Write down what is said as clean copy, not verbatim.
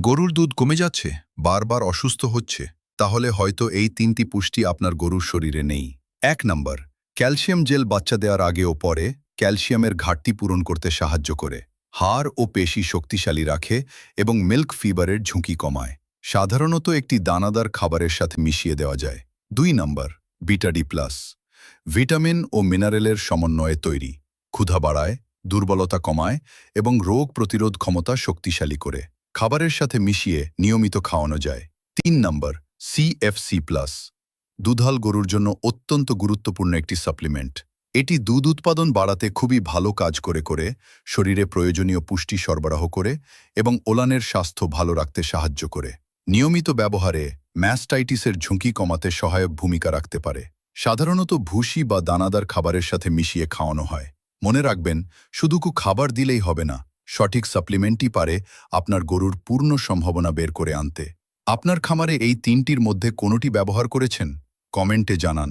গরুর দুধ কমে যাচ্ছে, বারবার অসুস্থ হচ্ছে, তাহলে হয়তো এই 3টি পুষ্টি আপনার গরুর শরীরে নেই। 1 নম্বর, ক্যালসিয়াম জেল বাচ্চা দেওয়ার আগে ও পরে ক্যালসিয়ামের ঘাটতি পূরণ করতে সাহায্য করে, হাড় ও পেশি শক্তিশালী রাখে এবং মিল্ক ফিভারের ঝুঁকি কমায়। সাধারণত একটি দানাদার খাবারের সাথে মিশিয়ে দেওয়া যায়। 2 নম্বর, বিটা ডি প্লাস, ভিটামিন ও মিনারেলের সমন্বয়ে তৈরি, ক্ষুধা বাড়ায়, দুর্বলতা কমায় এবং রোগ প্রতিরোধ ক্ষমতা শক্তিশালী করে। খাবারের সাথে মিশিয়ে নিয়মিত খাওয়ানো যায়। 3 নম্বর, সিএফসি প্লাস, দুধাল গরুর জন্য অত্যন্ত গুরুত্বপূর্ণ একটি সাপ্লিমেন্ট। এটি দুধ উৎপাদন বাড়াতে খুবই ভালো কাজ করে শরীরে প্রয়োজনীয় পুষ্টি সরবরাহ করে এবং ওলানের স্বাস্থ্য ভালো রাখতে সাহায্য করে। নিয়মিত ব্যবহারে ম্যাস্টাইটিসের ঝুঁকি কমাতে সহায়ক ভূমিকা রাখতে পারে। সাধারণত ভুসি বা দানাদার খাবারের সাথে মিশিয়ে খাওয়ানো হয়। মনে রাখবেন, শুধু খাবার দিলেই হবে না, সঠিক সাপ্লিমেন্টই পারে আপনার গরুর পূর্ণ সম্ভাবনা বের করে আনতে। আপনার খামারে এই 3টির মধ্যে কোনোটি ব্যবহার করেছেন? কমেন্টে জানান।